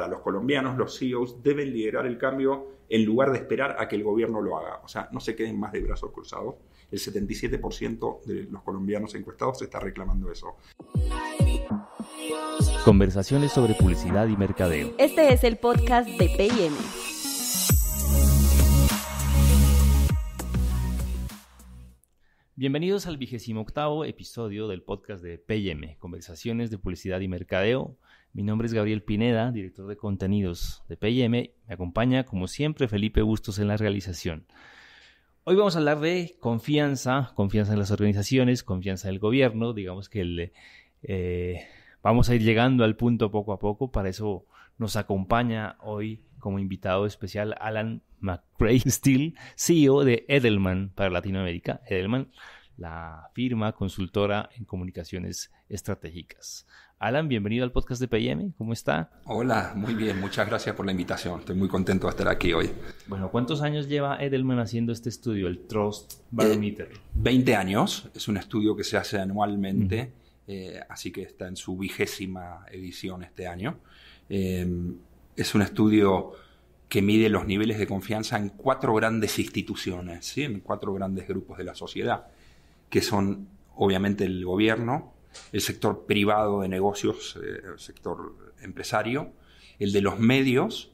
para los colombianos, los CEOs deben liderar el cambio en lugar de esperar a que el gobierno lo haga. O sea, no se queden más de brazos cruzados. El 77% de los colombianos encuestados está reclamando eso. Conversaciones sobre publicidad y mercadeo. Este es el podcast de P&M. Bienvenidos al 28º episodio del podcast de P&M, Conversaciones de publicidad y mercadeo. Mi nombre es Gabriel Pineda, director de contenidos de P&M. Me acompaña, como siempre, Felipe Bustos en la realización. Hoy vamos a hablar de confianza en las organizaciones, confianza del gobierno. Digamos que vamos a ir llegando al punto poco a poco. Para eso nos acompaña hoy como invitado especial Alan McCray-Steele, CEO de Edelman para Latinoamérica. Edelman, la firma consultora en comunicaciones estratégicas. Alan, bienvenido al podcast de P&M. ¿Cómo está? Hola, muy bien. Muchas gracias por la invitación. Estoy muy contento de estar aquí hoy. Bueno, ¿cuántos años lleva Edelman haciendo este estudio, el Trust Barometer? 20 años. Es un estudio que se hace anualmente, así que está en su 20ª edición este año. Es un estudio que mide los niveles de confianza en 4 grandes instituciones, ¿sí? En 4 grandes grupos de la sociedad, que son obviamente el gobierno, el sector privado de negocios, el sector empresario, el de los medios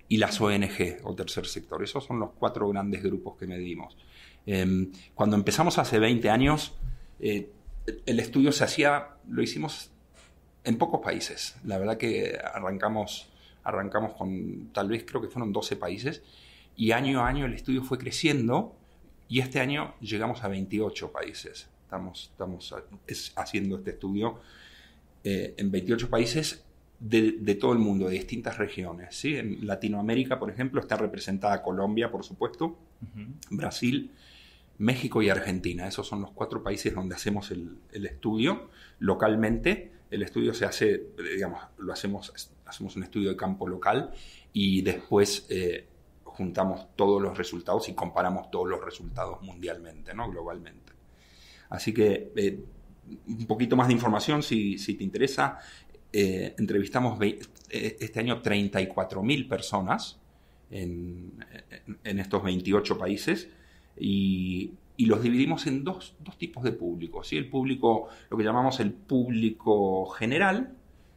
y las ONG o tercer sector. Esos son los 4 grandes grupos que medimos. Cuando empezamos hace 20 años, el estudio lo hicimos en pocos países. La verdad que arrancamos con, tal vez creo que fueron 12 países, y año a año el estudio fue creciendo, y este año llegamos a 28 países. Estamos haciendo este estudio en 28 países de todo el mundo, de distintas regiones, ¿sí? En Latinoamérica, por ejemplo, está representada Colombia, por supuesto, Brasil, México y Argentina. Esos son los 4 países donde hacemos el estudio. Localmente, el estudio se hace, hacemos un estudio de campo local y después juntamos todos los resultados y comparamos todos los resultados mundialmente, ¿no? Globalmente. Así que un poquito más de información si te interesa. Entrevistamos este año 34.000 personas en estos 28 países y los dividimos en dos tipos de público, ¿sí? El público, lo que llamamos el público general,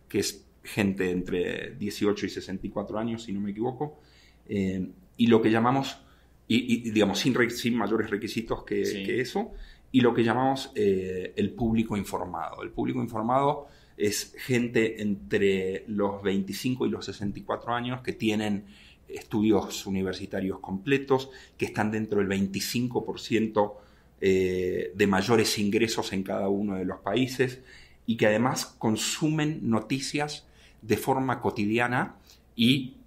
que es gente entre 18 y 64 años, si no me equivoco, y lo que llamamos, digamos, sin mayores requisitos que eso, y lo que llamamos el público informado. El público informado es gente entre los 25 y los 64 años que tienen estudios universitarios completos, que están dentro del 25% de mayores ingresos en cada uno de los países y que además consumen noticias de forma cotidiana y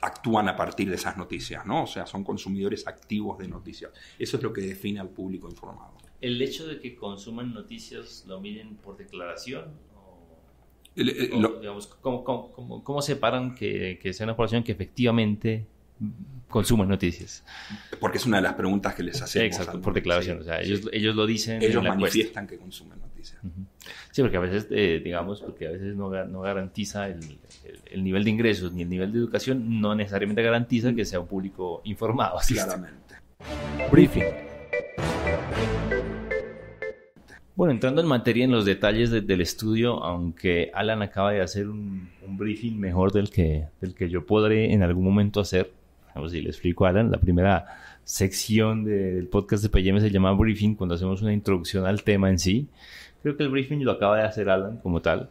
actúan a partir de esas noticias, ¿no? O sea, son consumidores activos de noticias. Eso es lo que define al público informado. ¿El hecho de que consuman noticias lo miden por declaración? Digamos, ¿cómo separan que sea una población que efectivamente consuman noticias? Porque es una de las preguntas que les hacemos. Exacto, por declaración. Sí. O sea, ellos lo dicen. Ellos manifiestan que consumen noticias. Sí, porque a veces, porque a veces no garantiza el nivel de ingresos ni el nivel de educación, no necesariamente garantiza que sea un público informado. Claramente. Briefing. Bueno, entrando en materia, en los detalles del estudio, aunque Alan acaba de hacer un briefing mejor del que yo podré en algún momento hacer. Vamos, si le explico a Alan, la primera sección del podcast de P&M se llama briefing, cuando hacemos una introducción al tema en sí. Creo que el briefing lo acaba de hacer Alan como tal.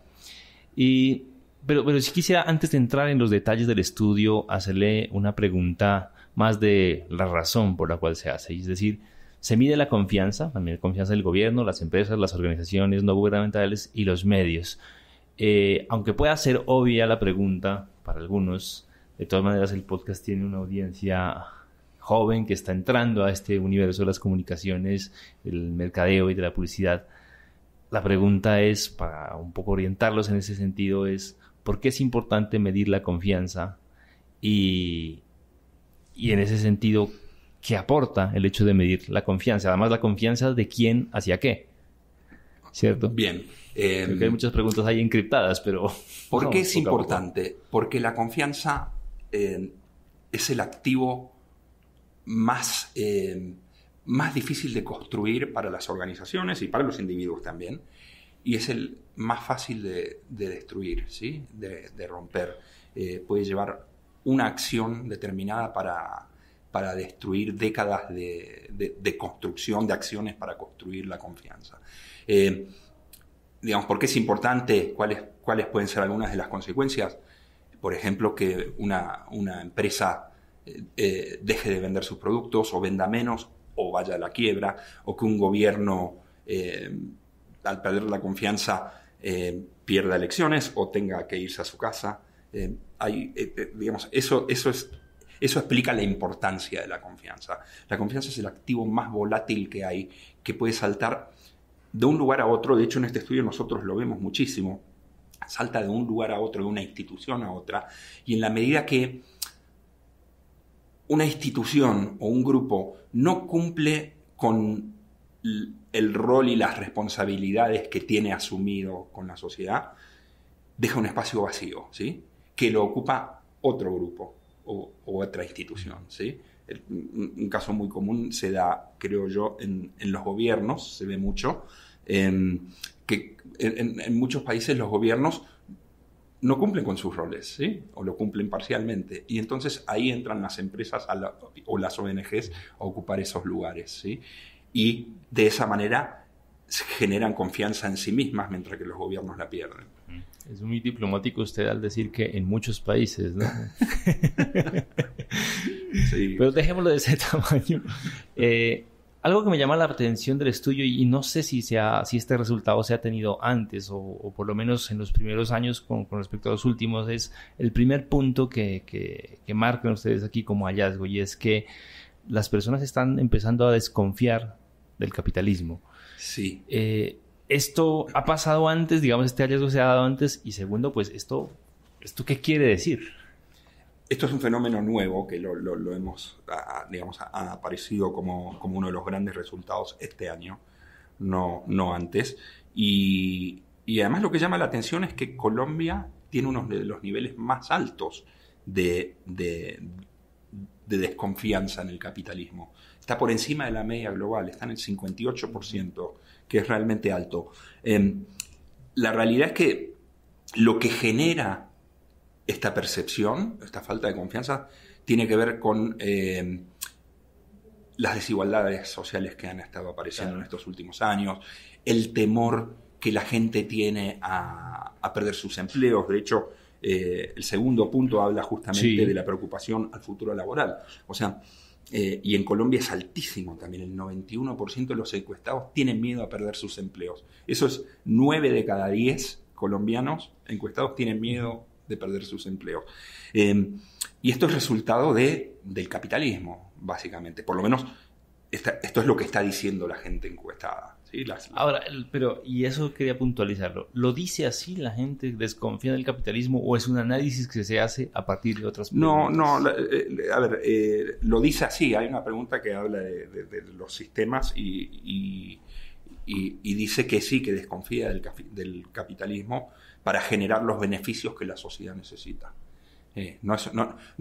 Pero si quisiera, antes de entrar en los detalles del estudio, hacerle una pregunta más de la razón por la cual se hace. Es decir, se mide la confianza, también la confianza del gobierno, las empresas, las organizaciones no gubernamentales y los medios. Aunque pueda ser obvia la pregunta para algunos, de todas maneras el podcast tiene una audiencia joven que está entrando a este universo de las comunicaciones, del mercadeo y de la publicidad. La pregunta es, para un poco orientarlos en ese sentido, es ¿por qué es importante medir la confianza? Y en ese sentido, ¿qué aporta el hecho de medir la confianza? Además, ¿la confianza de quién hacia qué? ¿cierto? Bien. Creo que hay muchas preguntas ahí encriptadas, pero... ¿Por qué es poco a poco. importante? Porque la confianza es el activo más difícil de construir para las organizaciones y para los individuos también. Y es el más fácil de destruir, ¿sí? De romper. Puede llevar una acción determinada para destruir décadas de construcción, de acciones para construir la confianza. Digamos, ¿por qué es importante? ¿Cuáles pueden ser algunas de las consecuencias? Por ejemplo, que una empresa deje de vender sus productos o venda menos o vaya a la quiebra, o que un gobierno, al perder la confianza, pierda elecciones o tenga que irse a su casa. Digamos, eso explica la importancia de la confianza. La confianza es el activo más volátil que hay, que puede saltar de un lugar a otro. De hecho, en este estudio nosotros lo vemos muchísimo. Salta de un lugar a otro, de una institución a otra. Y en la medida que una institución o un grupo no cumple con el rol y las responsabilidades que tiene asumido con la sociedad, deja un espacio vacío, ¿sí? Que lo ocupa otro grupo o otra institución, ¿sí? Un caso muy común se da, creo yo, en los gobiernos, se ve mucho, que en muchos países los gobiernos no cumplen con sus roles, ¿sí? O lo cumplen parcialmente. Y entonces ahí entran las empresas o las ONGs a ocupar esos lugares, ¿sí? Y de esa manera generan confianza en sí mismas mientras que los gobiernos la pierden. Es muy diplomático usted al decir que en muchos países, ¿no? Sí. Pero dejémoslo de ese tamaño. Algo que me llama la atención del estudio, y no sé si este resultado se ha tenido antes o por lo menos en los primeros años con respecto a los últimos, es el primer punto que marcan ustedes aquí como hallazgo, y es que las personas están empezando a desconfiar del capitalismo. Sí. ¿Esto ha pasado antes? Digamos, este hallazgo se ha dado antes. Y segundo, pues, ¿esto qué quiere decir? Esto es un fenómeno nuevo que lo hemos, digamos, ha aparecido como uno de los grandes resultados este año, no antes. Y además lo que llama la atención es que Colombia tiene uno de los niveles más altos de desconfianza en el capitalismo. Está por encima de la media global, está en el 58%, que es realmente alto. La realidad es que lo que genera esta percepción, esta falta de confianza, tiene que ver con las desigualdades sociales que han estado apareciendo en estos últimos años, el temor que la gente tiene a perder sus empleos. De hecho, el segundo punto habla justamente de la preocupación al futuro laboral. O sea, y en Colombia es altísimo también, el 91% de los encuestados tienen miedo a perder sus empleos. Eso es 9 de cada 10 colombianos encuestados tienen miedo de perder sus empleos. Y esto es resultado del capitalismo, básicamente. Por lo menos esto es lo que está diciendo la gente encuestada. ¿Sí? Ahora, pero, y eso quería puntualizarlo, ¿lo dice así la gente desconfía del capitalismo o es un análisis que se hace a partir de otras preguntas? No, a ver, lo dice así. Hay una pregunta que habla de los sistemas y dice que sí, que desconfía del capitalismo para generar los beneficios que la sociedad necesita. No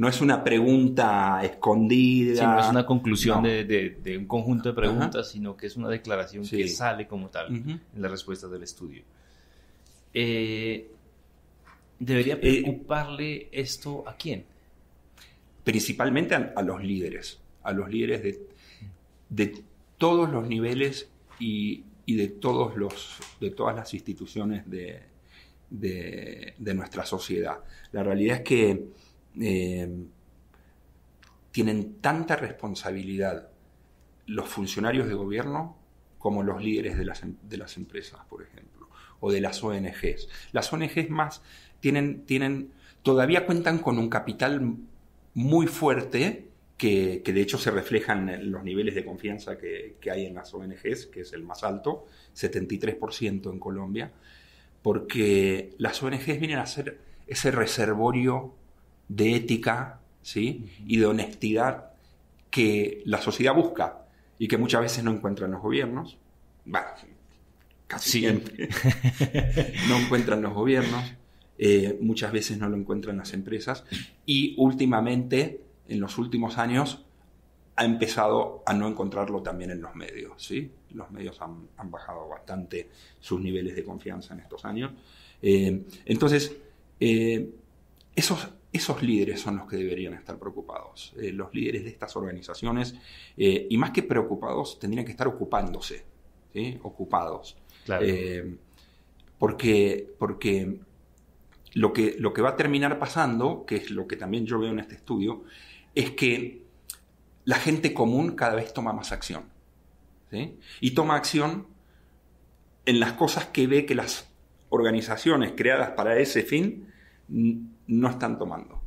es una pregunta escondida. Sí, no es una conclusión de un conjunto de preguntas, sino que es una declaración que sale como tal en las respuestas del estudio. ¿Debería preocuparle esto a quién? Principalmente a los líderes de todos los niveles y de todas las instituciones de nuestra sociedad. La realidad es que tienen tanta responsabilidad los funcionarios de gobierno como los líderes de las empresas, por ejemplo, o de las ONGs. Las ONGs todavía cuentan con un capital muy fuerte que de hecho se reflejan en los niveles de confianza que hay en las ONGs, que es el más alto, 73% en Colombia, porque las ONGs vienen a ser ese reservorio de ética, ¿sí? Y de honestidad que la sociedad busca y que muchas veces no encuentra en los gobiernos. casi siempre. No encuentran los gobiernos, muchas veces no lo encuentran las empresas, y últimamente, en los últimos años, ha empezado a no encontrarlo también en los medios, ¿sí? Los medios han bajado bastante sus niveles de confianza en estos años. Entonces, esos líderes son los que deberían estar preocupados. Los líderes de estas organizaciones, y más que preocupados, tendrían que estar ocupándose, ¿sí? Ocupados. Claro. Porque lo que va a terminar pasando, que es lo que también yo veo en este estudio, es que la gente común cada vez toma más acción, ¿sí? Y toma acción en las cosas que ve que las organizaciones creadas para ese fin no están tomando.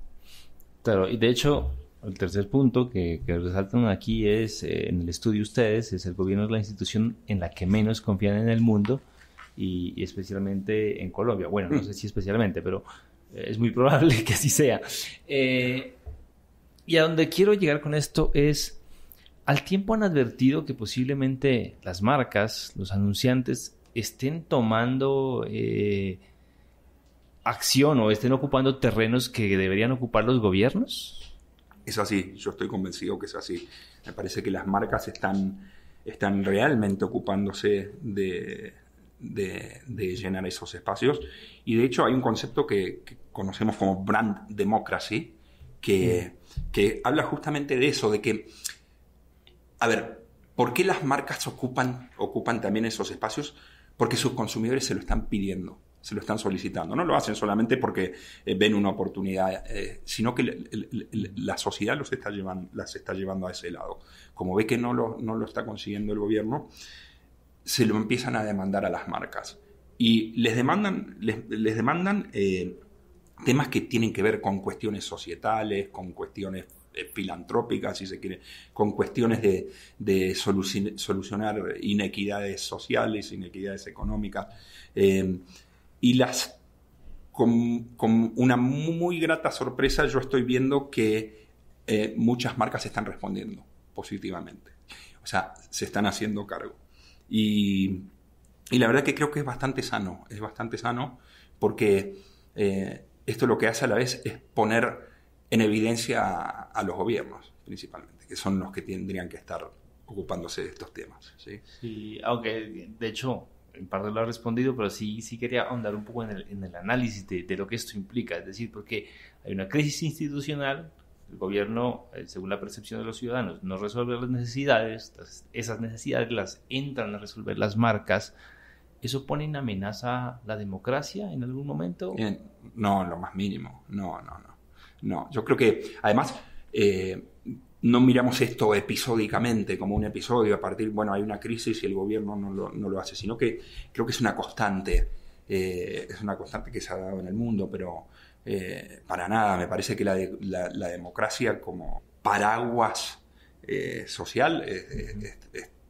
Claro, y de hecho, el tercer punto que resaltan aquí es, en el estudio ustedes, es el gobierno es la institución en la que menos confían en el mundo y especialmente en Colombia. Bueno, no sé si especialmente, pero es muy probable que así sea. Y a donde quiero llegar con esto es, al tiempo han advertido que posiblemente las marcas, los anunciantes, estén tomando acción o estén ocupando terrenos que deberían ocupar los gobiernos. Es así, yo estoy convencido que es así. Me parece que las marcas están realmente ocupándose de llenar esos espacios. Y de hecho hay un concepto que conocemos como brand democracy, que habla justamente de eso, de que, a ver, ¿por qué las marcas ocupan también esos espacios? Porque sus consumidores se lo están pidiendo, se lo están solicitando. No lo hacen solamente porque ven una oportunidad, sino que la sociedad las está llevando a ese lado. Como ve que no lo está consiguiendo el gobierno, se lo empiezan a demandar a las marcas. Y les demandan temas que tienen que ver con cuestiones societales, con cuestiones filantrópicas, si se quiere, con cuestiones de solucionar inequidades sociales, inequidades económicas. Y con una muy grata sorpresa, yo estoy viendo que muchas marcas están respondiendo positivamente. O sea, se están haciendo cargo. Y la verdad que creo que es bastante sano porque esto lo que hace a la vez es poner en evidencia a los gobiernos, principalmente, que son los que tendrían que estar ocupándose de estos temas, ¿sí? Sí, aunque de hecho en parte lo ha respondido, pero sí quería ahondar un poco en el análisis de lo que esto implica, es decir, porque hay una crisis institucional, el gobierno, según la percepción de los ciudadanos, no resuelve las necesidades, esas necesidades las entran a resolver las marcas. ¿Eso pone en amenaza la democracia en algún momento? No, en lo más mínimo. No. Yo creo que, además, no miramos esto episódicamente, como un episodio a partir, hay una crisis y el gobierno no lo hace, sino que creo que es una constante. Es una constante que se ha dado en el mundo, pero para nada. Me parece que la democracia como paraguas social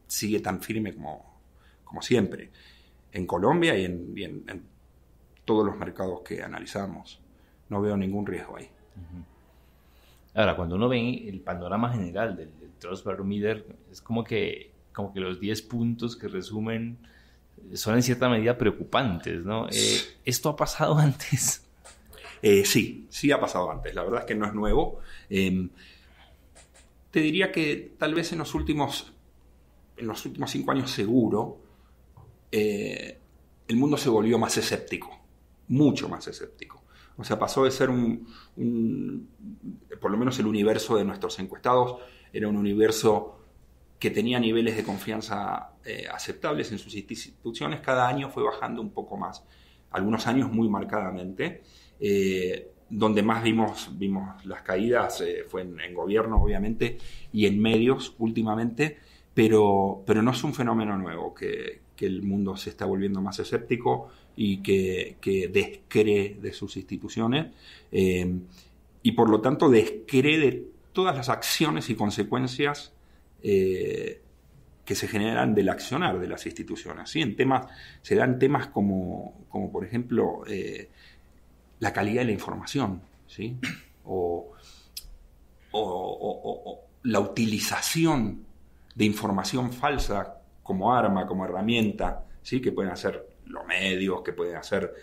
sigue tan firme como siempre. En Colombia y en todos los mercados que analizamos. No veo ningún riesgo ahí. Uh-huh. Ahora, cuando uno ve el panorama general del Trust Barometer, es como que los 10 puntos que resumen son en cierta medida preocupantes, ¿no? ¿Esto ha pasado antes? Sí ha pasado antes. La verdad es que no es nuevo. Te diría que tal vez en los últimos 5 años seguro, el mundo se volvió más escéptico, mucho más escéptico. O sea, pasó de ser por lo menos el universo de nuestros encuestados, era un universo que tenía niveles de confianza aceptables en sus instituciones. Cada año fue bajando un poco más, algunos años muy marcadamente. Donde más vimos las caídas fue en gobierno, obviamente, y en medios últimamente, pero no es un fenómeno nuevo, que el mundo se está volviendo más escéptico y que descree de sus instituciones y por lo tanto descree de todas las acciones y consecuencias que se generan del accionar de las instituciones, ¿sí? Se dan temas como por ejemplo la calidad de la información, ¿sí? o la utilización de información falsa como arma, como herramienta, ¿sí? Que pueden hacer los medios, que pueden hacer,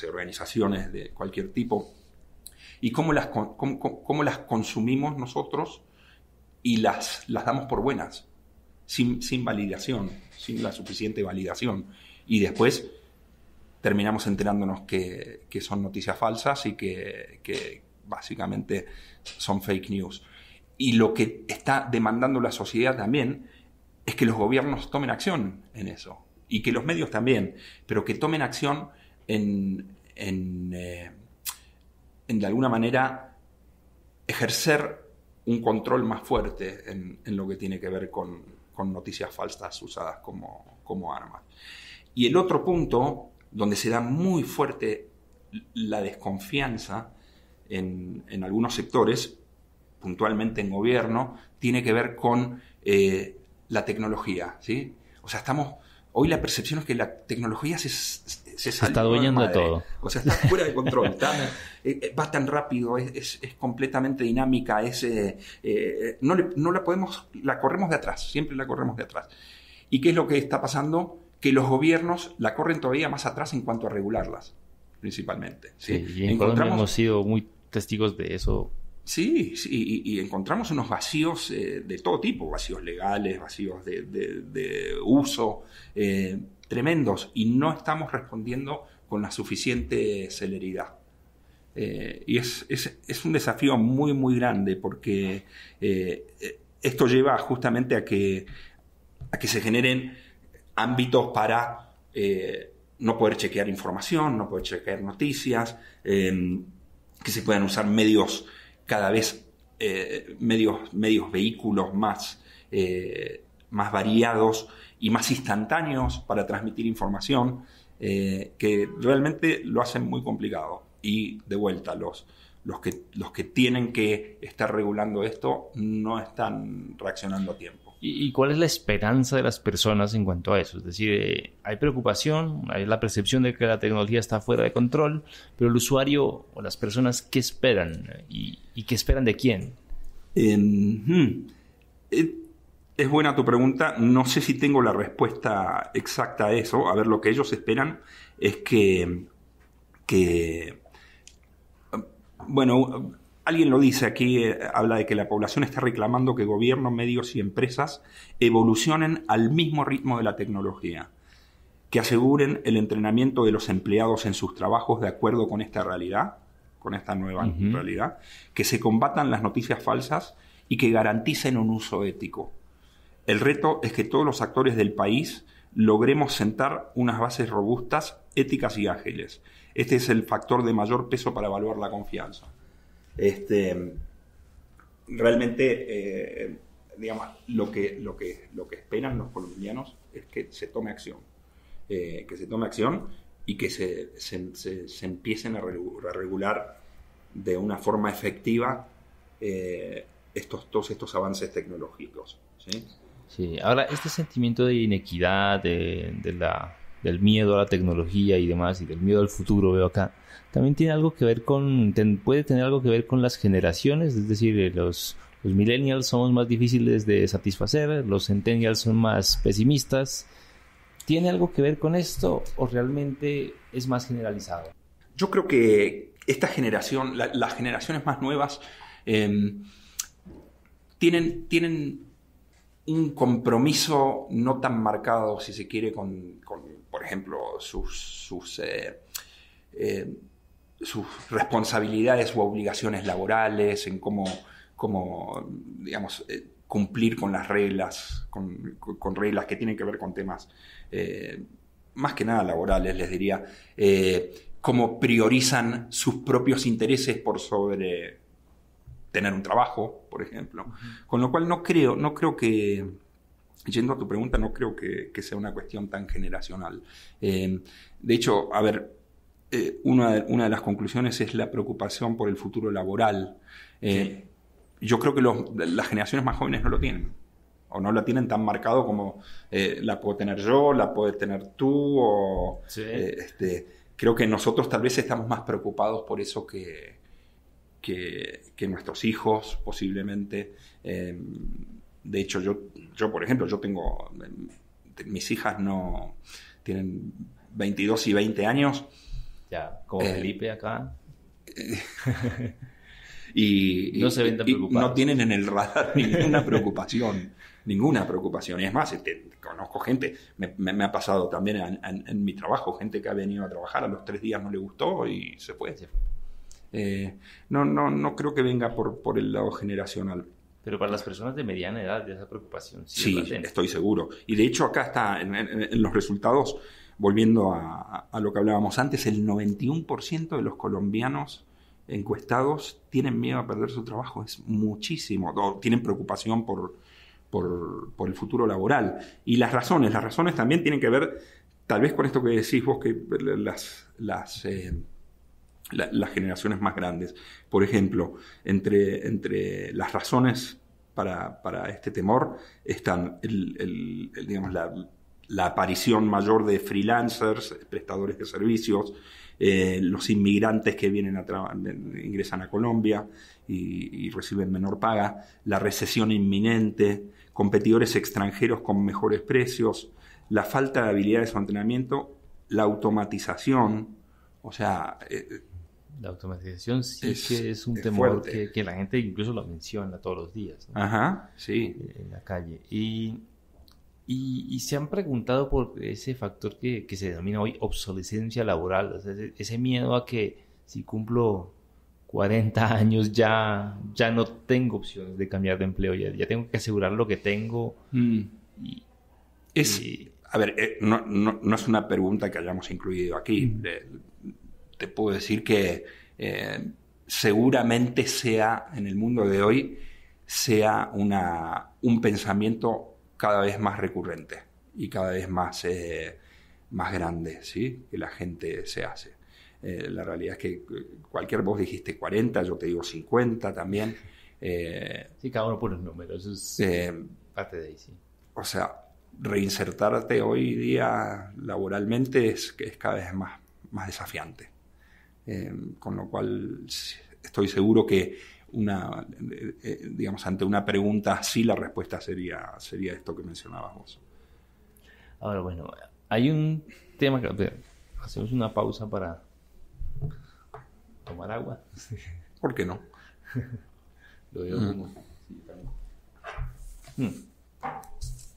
organizaciones de cualquier tipo, y cómo las consumimos nosotros y las damos por buenas, sin validación, sin la suficiente validación. Y después terminamos enterándonos que son noticias falsas y que básicamente son fake news. Y lo que está demandando la sociedad también es que los gobiernos tomen acción en eso. Y que los medios también, pero que tomen acción en de alguna manera ejercer un control más fuerte en lo que tiene que ver con noticias falsas usadas como armas. Y el otro punto donde se da muy fuerte la desconfianza en algunos sectores, puntualmente en gobierno, tiene que ver con la tecnología, ¿sí? O sea, hoy la percepción es que la tecnología se está adueñando de todo. O sea, está fuera de control. Va tan rápido, es completamente dinámica. No la podemos, la corremos de atrás, siempre la corremos de atrás. ¿Y qué es lo que está pasando? Que los gobiernos la corren todavía más atrás en cuanto a regularlas, principalmente. Sí, y en Colombia hemos sido muy testigos de eso. Sí, y encontramos unos vacíos de todo tipo, vacíos legales, vacíos de uso, tremendos, y no estamos respondiendo con la suficiente celeridad. Y es un desafío muy, muy grande, porque esto lleva justamente a que se generen ámbitos para no poder chequear información, no poder chequear noticias, que se puedan usar medios cada vez vehículos más variados y más instantáneos para transmitir información, que realmente lo hacen muy complicado. Y de vuelta, los que tienen que estar regulando esto no están reaccionando a tiempo. ¿Y cuál es la esperanza de las personas en cuanto a eso? Es decir, hay preocupación, hay la percepción de que la tecnología está fuera de control, pero el usuario o las personas, ¿qué esperan? ¿Y qué esperan de quién? Es buena tu pregunta. No sé si tengo la respuesta exacta a eso. A ver, lo que ellos esperan es que bueno, alguien lo dice aquí, habla de que la población está reclamando que gobierno, medios y empresas evolucionen al mismo ritmo de la tecnología, que aseguren el entrenamiento de los empleados en sus trabajos de acuerdo con esta realidad, con esta nueva realidad, que se combatan las noticias falsas y que garanticen un uso ético. El reto es que todos los actores del país logremos sentar unas bases robustas, éticas y ágiles. Este es el factor de mayor peso para evaluar la confianza. Realmente, digamos, lo que esperan los colombianos es que se tome acción. Y que se empiecen a regular de una forma efectiva todos estos avances tecnológicos, ¿sí? Sí. Ahora, este sentimiento de inequidad, del miedo a la tecnología y demás, y del miedo al futuro, veo acá, también tiene algo que ver puede tener algo que ver con las generaciones, es decir, los millennials somos más difíciles de satisfacer, los centennials son más pesimistas. ¿Tiene algo que ver con esto o realmente es más generalizado? Yo creo que esta generación, las generaciones más nuevas, tienen un compromiso no tan marcado, si se quiere, con por ejemplo, sus responsabilidades u obligaciones laborales, en cómo digamos, cumplir con las reglas, con reglas que tienen que ver con temas más que nada laborales, les diría, cómo priorizan sus propios intereses por sobre tener un trabajo, por ejemplo. Con lo cual no creo que, yendo a tu pregunta, no creo que sea una cuestión tan generacional. De hecho, a ver, una de las conclusiones es la preocupación por el futuro laboral. Sí. Yo creo que las generaciones más jóvenes no lo tienen, o no la tienen tan marcado como la puedo tener yo, la puedes tener tú, o sí. Creo que nosotros tal vez estamos más preocupados por eso que nuestros hijos, posiblemente. De hecho, yo por ejemplo, yo tengo mis hijas no tienen 22 y 20 años. Ya, como Felipe acá. Y no se ven tan preocupados. No tienen en el radar ninguna preocupación. Ninguna preocupación. Y es más, conozco gente, me ha pasado también en mi trabajo, gente que ha venido a trabajar, a los 3 días no le gustó y se fue. No creo que venga por el lado generacional. Pero para las personas de mediana edad, de esa preocupación. Sí, estoy seguro. Y de hecho acá está, en los resultados, volviendo a lo que hablábamos antes, el 91% de los colombianos encuestados tienen miedo a perder su trabajo. Es muchísimo. O tienen preocupación por el futuro laboral. Y las razones también tienen que ver, tal vez con esto que decís vos, que las generaciones más grandes. Por ejemplo, entre las razones para este temor están digamos, la aparición mayor de freelancers, prestadores de servicios, los inmigrantes que ingresan a Colombia y reciben menor paga, la recesión inminente, competidores extranjeros con mejores precios, la falta de habilidades o entrenamiento, la automatización, o sea... la automatización sí que es un temor que la gente incluso lo menciona todos los días, ¿no? Ajá, sí. En la calle. Y se han preguntado por ese factor que se denomina hoy obsolescencia laboral, o sea, ese miedo a que si cumplo 40 años ya no tengo opciones de cambiar de empleo, ya tengo que asegurar lo que tengo. A ver, no es una pregunta que hayamos incluido aquí. Te puedo decir que seguramente sea, en el mundo de hoy, sea un pensamiento cada vez más recurrente y cada vez más grande, ¿sí? Que la gente se hace. La realidad es que vos dijiste 40, yo te digo 50 también. Sí, cada uno pone números, eso es parte de ahí, sí. O sea, reinsertarte hoy día laboralmente es cada vez más desafiante. Con lo cual estoy seguro que digamos, ante una pregunta así, la respuesta sería esto que mencionabas vos. Ahora, bueno, hay un tema que hacemos una pausa para tomar agua. ¿Por qué no? Lo veo como...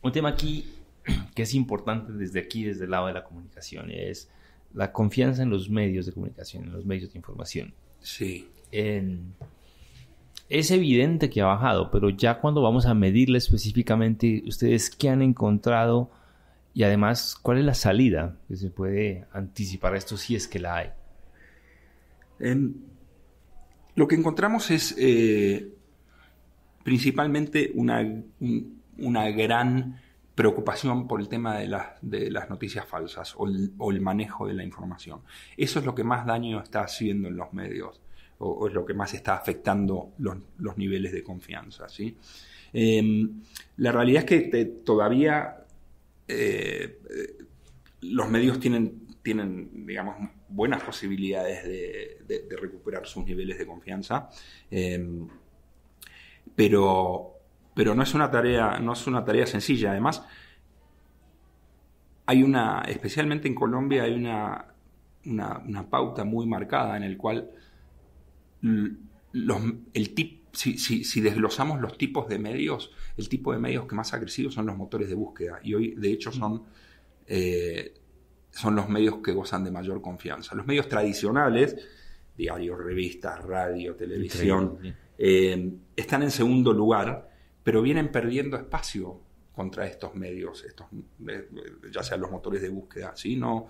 Un tema aquí que es importante desde el lado de la comunicación, es la confianza en los medios de comunicación, en los medios de información. Sí. Es evidente que ha bajado, pero ya cuando vamos a medirle específicamente, ¿ustedes qué han encontrado? Y además, ¿cuál es la salida que se puede anticipar a esto si es que la hay? Lo que encontramos es principalmente una gran preocupación por el tema de las noticias falsas o el manejo de la información. Eso es lo que más daño está haciendo en los medios o es lo que más está afectando los niveles de confianza, ¿sí? La realidad es que todavía los medios tienen, digamos, buenas posibilidades de recuperar sus niveles de confianza, pero no es una tarea sencilla. Además, especialmente en Colombia, hay una pauta muy marcada en el cual si desglosamos los tipos de medios, el tipo de medios que más agresivos son los motores de búsqueda. Y hoy, de hecho, son los medios que gozan de mayor confianza. Los medios tradicionales, diarios, revistas, radio, televisión, están en segundo lugar, pero vienen perdiendo espacio contra estos medios, ya sean los motores de búsqueda, ¿sí? No,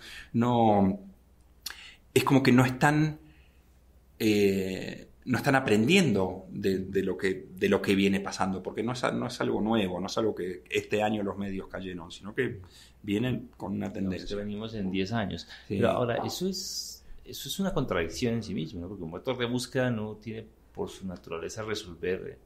es como que no están aprendiendo de lo que viene pasando, porque no es algo nuevo, no es algo que este año los medios cayeron, sino que vienen con una tendencia. Venimos en 10 años. Sí. Pero ahora, eso es una contradicción en sí mismo, ¿no? Porque un motor de búsqueda no tiene por su naturaleza resolver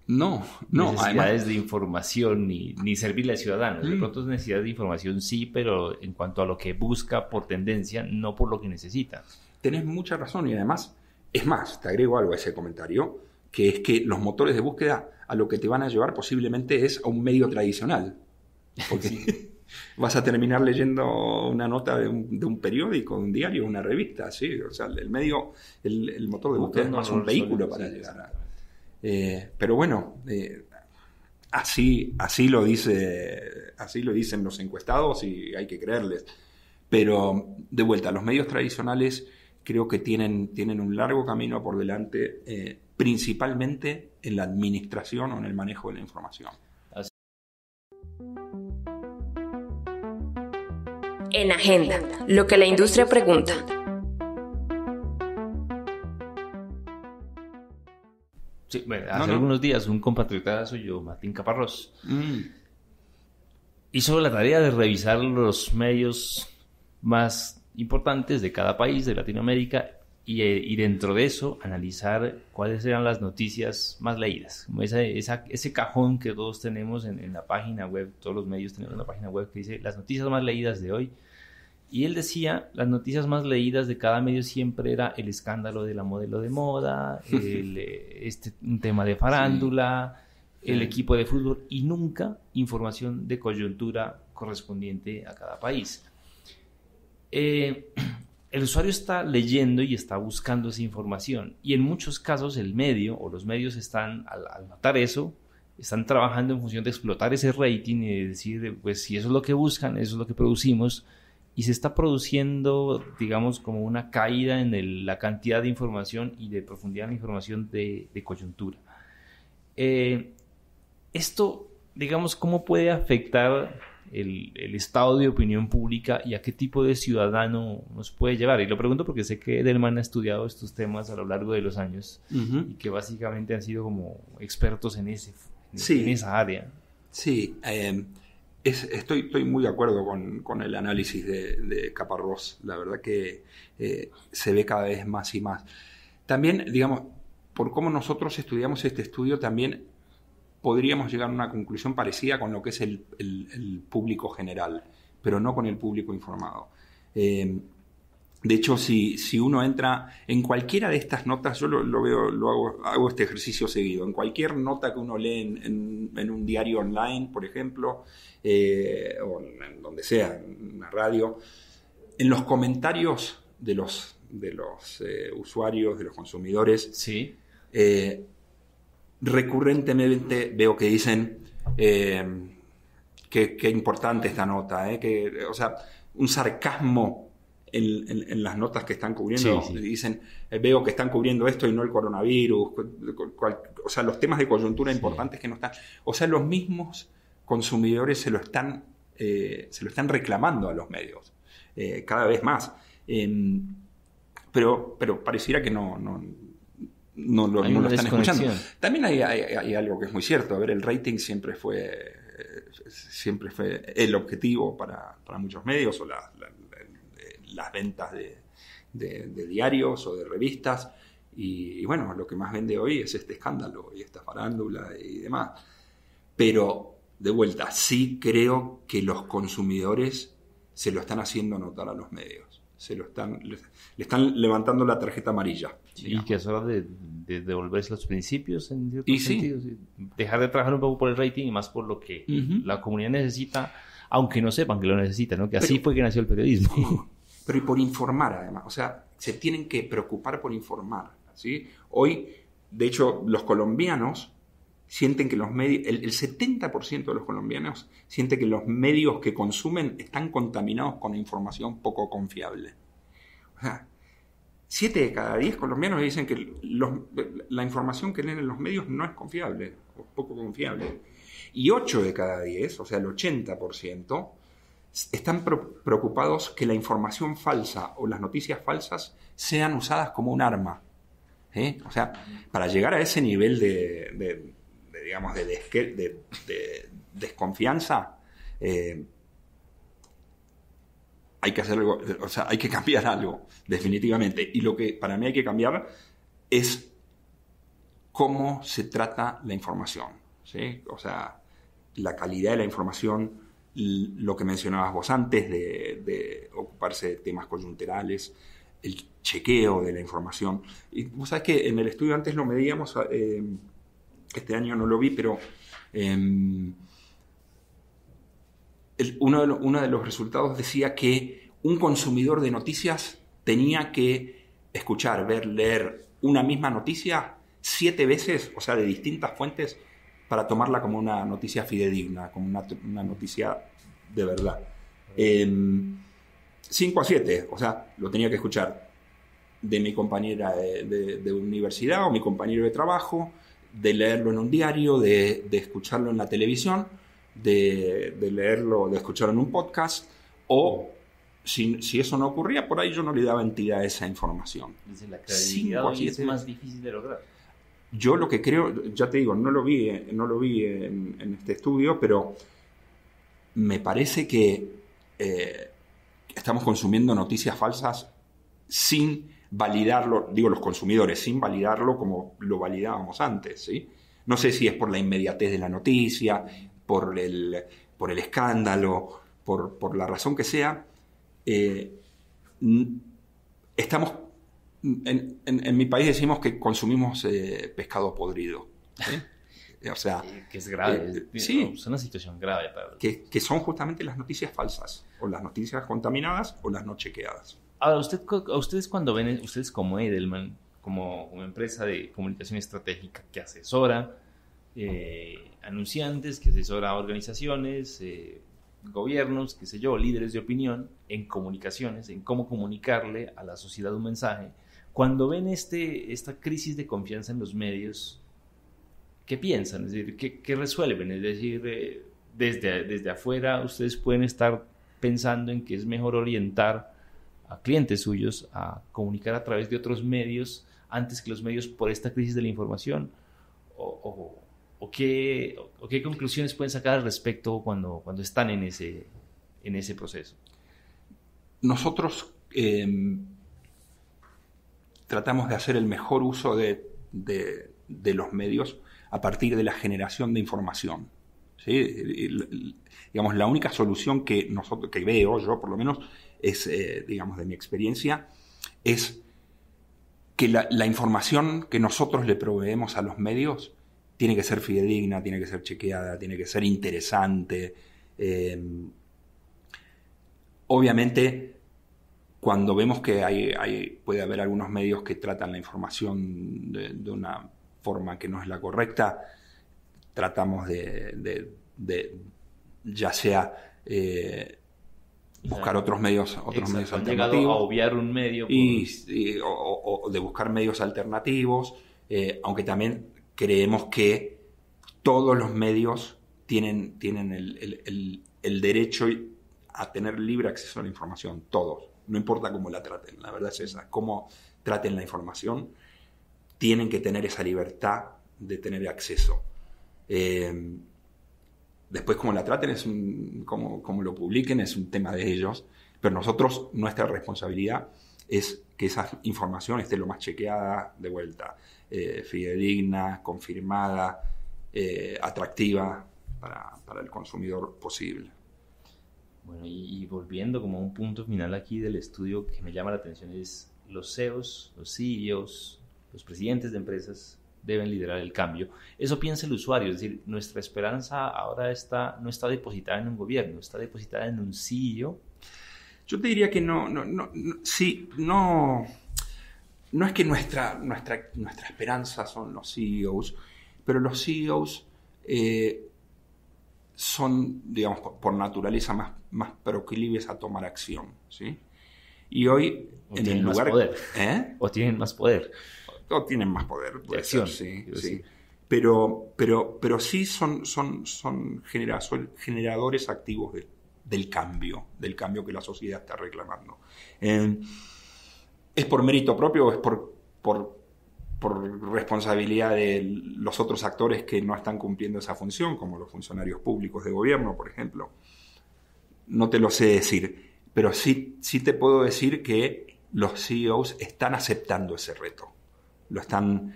necesidades además de información ni servirle al ciudadano. De pronto necesidades de información sí, pero en cuanto a lo que busca por tendencia, no por lo que necesita. Tenés mucha razón y además, es más, te agrego algo a ese comentario, que es que los motores de búsqueda a lo que te van a llevar posiblemente es a un medio tradicional. Porque, vas a terminar leyendo una nota de un periódico, de un diario, una revista, ¿sí? O sea, el medio, el motor de búsqueda es más un vehículo para llegar a... pero bueno, así lo dicen los encuestados y hay que creerles. Pero, de vuelta, los medios tradicionales creo que tienen un largo camino por delante, principalmente en la administración o en el manejo de la información. En Agenda, lo que la industria pregunta. Sí, bueno, hace algunos días un compatriota suyo, Martín Caparrós, hizo la tarea de revisar los medios más importantes de cada país de Latinoamérica y dentro de eso analizar cuáles eran las noticias más leídas. Como ese cajón que todos tenemos en la página web, todos los medios tenemos una página web que dice las noticias más leídas de hoy. Y él decía, las noticias más leídas de cada medio siempre era el escándalo de la modelo de moda, un tema de farándula, el equipo de fútbol y nunca información de coyuntura correspondiente a cada país. El usuario está leyendo y está buscando esa información y en muchos casos el medio o los medios están, al notar eso, están trabajando en función de explotar ese rating y de decir, pues si eso es lo que buscan, eso es lo que producimos y se está produciendo, digamos, como una caída en la cantidad de información y de profundidad de información de coyuntura. Esto, digamos, ¿cómo puede afectar el estado de opinión pública y a qué tipo de ciudadano nos puede llevar? Y lo pregunto porque sé que Edelman ha estudiado estos temas a lo largo de los años y que básicamente han sido como expertos en esa área. Sí, estoy muy de acuerdo con el análisis de Caparrós. La verdad que se ve cada vez más y más. También, digamos, por cómo nosotros estudiamos este estudio, también podríamos llegar a una conclusión parecida con lo que es el público general, pero no con el público informado. De hecho, si uno entra en cualquiera de estas notas, yo hago este ejercicio seguido, en cualquier nota que uno lee en un diario online, por ejemplo, o en donde sea, en una radio, en los comentarios de los usuarios, de los consumidores, sí. Recurrentemente veo que dicen que importante esta nota, o sea, un sarcasmo en las notas que están cubriendo. Sí. Dicen, veo que están cubriendo esto y no el coronavirus, o sea, los temas de coyuntura importantes que no están. O sea, los mismos consumidores se lo están reclamando a los medios cada vez más. Pero pareciera que no lo están escuchando. También hay algo que es muy cierto. A ver, el rating siempre fue el objetivo para muchos medios, o las ventas de diarios o de revistas. Y bueno, lo que más vende hoy es este escándalo y esta farándula y demás. Pero, de vuelta, sí creo que los consumidores se lo están haciendo notar a los medios. Le están levantando la tarjeta amarilla. Y que es hora de devolverse los principios en ciertos sentidos. Dejar de trabajar un poco por el rating y más por lo que la comunidad necesita, aunque no sepan que lo necesita, ¿no? Que así fue que nació el periodismo. Sí, pero y por informar además. O sea, se tienen que preocupar por informar, ¿sí? Hoy, de hecho, los colombianos sienten que los medios, el 70% de los colombianos siente que los medios que consumen están contaminados con información poco confiable. O sea, 7 de cada 10 colombianos dicen que la información que leen en los medios no es confiable, o poco confiable. Y 8 de cada 10, o sea, el 80%, están preocupados que la información falsa o las noticias falsas sean usadas como un arma. O sea, para llegar a ese nivel de desconfianza, hay que hacer algo, o sea, hay que cambiar algo, definitivamente. Y lo que para mí hay que cambiar es cómo se trata la información, ¿sí? O sea, la calidad de la información, lo que mencionabas vos antes de ocuparse de temas coyunturales, el chequeo de la información. Y vos sabés que en el estudio antes lo medíamos, este año no lo vi, pero el uno de los resultados decía que un consumidor de noticias tenía que escuchar, ver, leer una misma noticia 7 veces, o sea, de distintas fuentes, para tomarla como una noticia fidedigna, como una noticia de verdad. 5 a 7, o sea, lo tenía que escuchar de mi compañera de universidad o mi compañero de trabajo, de leerlo en un diario, de escucharlo en la televisión, de leerlo, de escucharlo en un podcast, o si eso no ocurría, por ahí yo no le daba entidad a esa información. Dice, la credibilidad hoy es más difícil de lograr. Yo lo que creo, ya te digo, no lo vi en este estudio, pero me parece que estamos consumiendo noticias falsas sin validarlo, digo los consumidores, sin validarlo como lo validábamos antes, ¿sí? No sé si es por la inmediatez de la noticia, por el escándalo, por la razón que sea. Estamos... En mi país decimos que consumimos pescado podrido, ¿sí? O sea, que es grave, sí, es una situación grave. Que son justamente las noticias falsas, o las noticias contaminadas, o las no chequeadas. Ahora, ustedes cuando ven, ustedes como Edelman, como una empresa de comunicación estratégica que asesora anunciantes, que asesora organizaciones, gobiernos, qué sé yo, líderes de opinión en comunicaciones, en cómo comunicarle a la sociedad un mensaje. Cuando ven esta crisis de confianza en los medios, ¿qué piensan? Es decir, ¿qué resuelven? Es decir, desde afuera ustedes pueden estar pensando en que es mejor orientar a clientes suyos a comunicar a través de otros medios antes que los medios por esta crisis de la información, o qué conclusiones pueden sacar al respecto cuando están en ese proceso. Nosotros tratamos de hacer el mejor uso de los medios a partir de la generación de información, ¿sí? Digamos, la única solución que veo yo, por lo menos, es, digamos, de mi experiencia, es que la información que nosotros le proveemos a los medios tiene que ser fidedigna, tiene que ser chequeada, tiene que ser interesante. Obviamente, cuando vemos que puede haber algunos medios que tratan la información de una forma que no es la correcta, tratamos de ya sea buscar otros medios alternativos. Han llegado a obviar un medio. O de buscar medios alternativos, aunque también creemos que todos los medios tienen el derecho a tener libre acceso a la información, todos. No importa cómo la traten, la verdad es esa. Cómo traten la información, tienen que tener esa libertad de tener acceso. Después, cómo la traten, cómo lo publiquen, es un tema de ellos. Pero nosotros, nuestra responsabilidad es que esa información esté lo más chequeada, de vuelta, fidedigna, confirmada, atractiva para el consumidor posible. Bueno, y volviendo como a un punto final aquí del estudio que me llama la atención es los CEOs, los CEOs, los presidentes de empresas deben liderar el cambio. Eso piensa el usuario, es decir, nuestra esperanza ahora no está depositada en un gobierno, está depositada en un CEO. Yo te diría que no es que nuestra esperanza son los CEOs, pero los CEOs son, digamos, por naturaleza más proclives a tomar acción, ¿sí? Y hoy, en el lugar... Poder. O tienen más poder. O tienen más poder, puede ser, sí. Pero sí son generadores activos del cambio que la sociedad está reclamando. ¿Es por mérito propio o es por responsabilidad de los otros actores que no están cumpliendo esa función, como los funcionarios públicos de gobierno, por ejemplo? No te lo sé decir, pero sí te puedo decir que los CEOs están aceptando ese reto. Lo están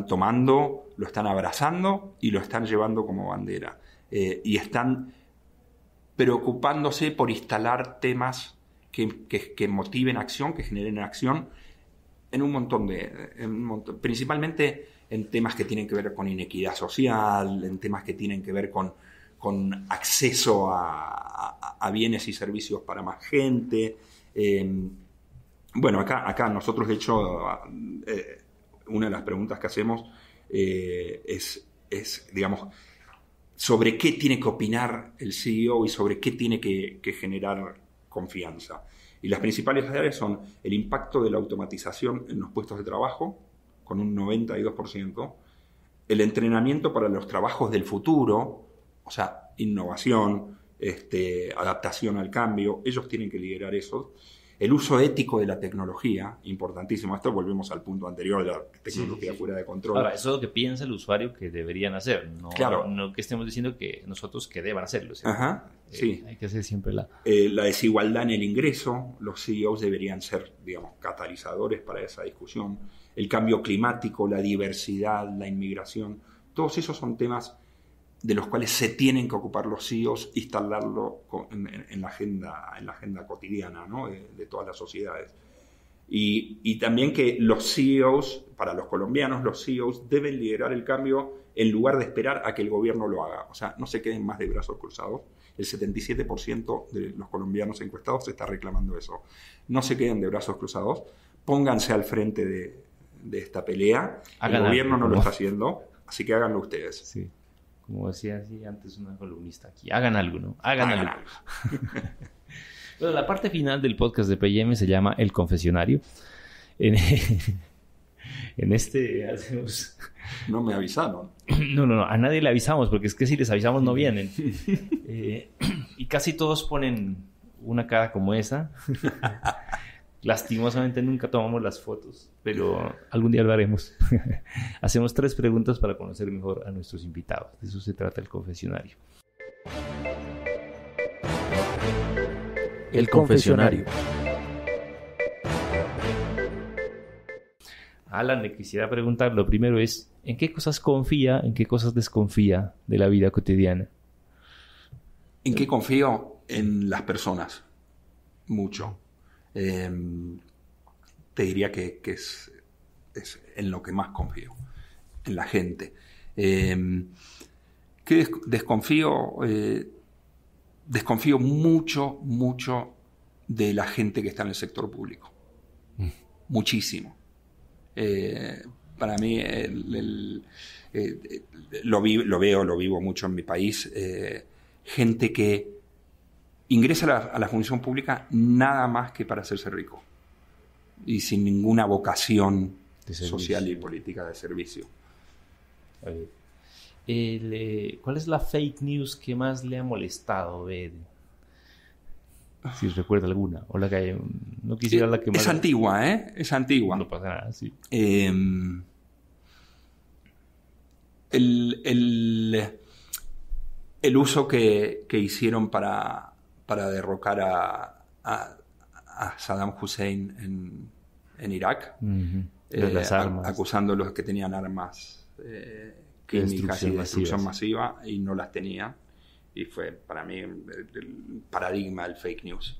tomando, lo están abrazando y lo están llevando como bandera. Y están preocupándose por instalar temas que motiven acción, que generen acción en un montón principalmente en temas que tienen que ver con inequidad social, en temas que tienen que ver con con acceso a bienes y servicios para más gente. Bueno, acá nosotros, de hecho, una de las preguntas que hacemos es, digamos, sobre qué tiene que opinar el CEO y sobre qué tiene que generar confianza. Y las principales áreas son el impacto de la automatización en los puestos de trabajo, con un 92%, el entrenamiento para los trabajos del futuro, o sea, innovación, adaptación al cambio, ellos tienen que liderar eso. El uso ético de la tecnología, importantísimo. Esto volvemos al punto anterior de la tecnología fuera de control. Ahora, eso es lo que piensa el usuario que deberían hacer, no, claro. No que estemos diciendo que nosotros que deban hacerlo. ¿Sí? Ajá, sí. Hay que hacer siempre la desigualdad en el ingreso. Los CEOs deberían ser, digamos, catalizadores para esa discusión. El cambio climático, la diversidad, la inmigración, todos esos son temas de los cuales se tienen que ocupar los CEOs, instalarlo en la agenda cotidiana, ¿no? de todas las sociedades. Y también que los CEOs, para los colombianos, los CEOs deben liderar el cambio en lugar de esperar a que el gobierno lo haga. O sea, no se queden más de brazos cruzados. El 77% de los colombianos encuestados está reclamando eso. No se queden de brazos cruzados. Pónganse al frente de esta pelea. El gobierno no lo está haciendo, así que háganlo ustedes. Sí. Como decía así antes una columnista aquí. Hagan algo, ¿no? Hagan algo. Bueno, la parte final del podcast de PM se llama El Confesionario. En este hacemos... No me avisaron. No, a nadie le avisamos, porque es que si les avisamos no vienen. Y casi todos ponen una cara como esa. Lastimosamente nunca tomamos las fotos, pero algún día lo haremos. Hacemos 3 preguntas para conocer mejor a nuestros invitados. De eso se trata el confesionario. El confesionario. Alan, le quisiera preguntar, lo primero es, ¿en qué cosas confía, en qué cosas desconfía de la vida cotidiana? ¿En qué confío? En las personas. Mucho. Te diría que es en lo que más confío, en la gente. ¿Qué desconfío? Desconfío mucho de la gente que está en el sector público. Muchísimo. Para mí, lo vivo mucho en mi país. Gente que ingresa a la función pública nada más que para hacerse rico y sin ninguna vocación social y política de servicio. ¿Cuál es la fake news que más le ha molestado, si recuerda alguna? O la que no quisiera la que más... Es antigua, ¿eh? Es antigua. No pasa nada, sí. El uso que hicieron para derrocar a Saddam Hussein en Irak, las armas. acusándolos de que tenían armas químicas y de destrucción masiva y no las tenían. Y fue para mí el paradigma del fake news.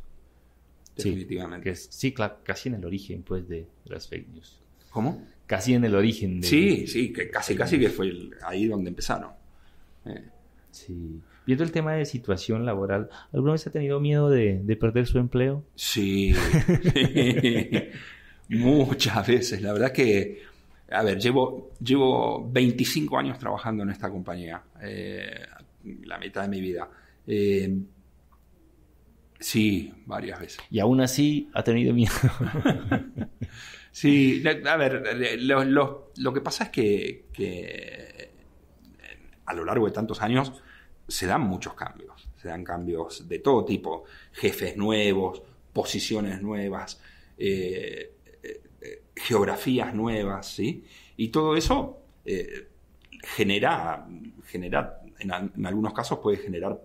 Definitivamente. Sí, casi en el origen pues, de las fake news. ¿Cómo? Casi en el origen. Sí, que casi que fue ahí donde empezaron. Sí. Viendo el tema de situación laboral, ¿alguna vez ha tenido miedo de perder su empleo? Sí. Muchas veces. La verdad que, a ver, llevo 25 años trabajando en esta compañía. La mitad de mi vida. Sí, varias veces. Y aún así ha tenido miedo. Sí, a ver, lo que pasa es que a lo largo de tantos años se dan muchos cambios. Se dan cambios de todo tipo. Jefes nuevos, posiciones nuevas, geografías nuevas, ¿sí? Y todo eso genera en algunos casos puede generar,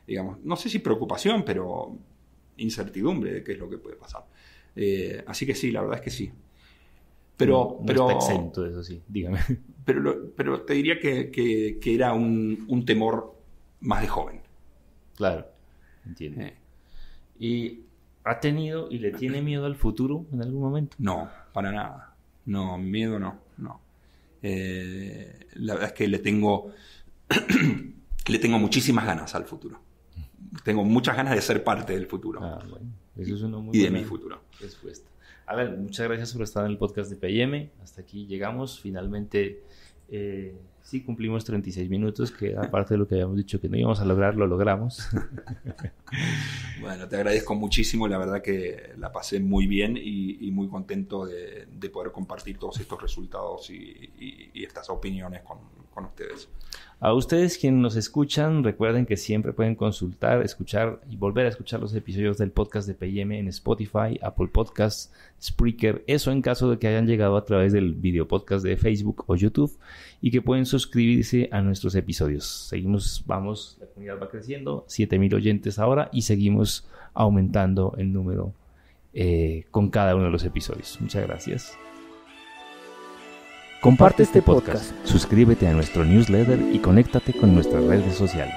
digamos, no sé si preocupación, pero incertidumbre de qué es lo que puede pasar. Así que sí, la verdad es que sí. Pero está exento de eso, sí, dígame. Pero te diría que era un temor más de joven. Claro, entiendo. ¿Y ha tenido y le tiene miedo al futuro en algún momento? No, para nada. No, miedo no. La verdad es que le tengo le tengo muchísimas ganas al futuro. Tengo muchas ganas de ser parte del futuro. Bueno, eso es una muy y de buena mi futuro. respuesta. Alan, muchas gracias por estar en el podcast de P&M. Hasta aquí llegamos. Finalmente, sí cumplimos 36 minutos, que aparte de lo que habíamos dicho que no íbamos a lograr, lo logramos. Bueno, te agradezco muchísimo. La verdad que la pasé muy bien y muy contento de poder compartir todos estos resultados y estas opiniones con ustedes. A ustedes quienes nos escuchan, recuerden que siempre pueden consultar, escuchar y volver a escuchar los episodios del podcast de P&M en Spotify, Apple Podcasts, Spreaker, eso en caso de que hayan llegado a través del video podcast de Facebook o YouTube, y que pueden suscribirse a nuestros episodios. Seguimos, la comunidad va creciendo, 7,000 oyentes ahora, y seguimos aumentando el número con cada uno de los episodios. Muchas gracias. Comparte este podcast, suscríbete a nuestro newsletter y conéctate con nuestras redes sociales.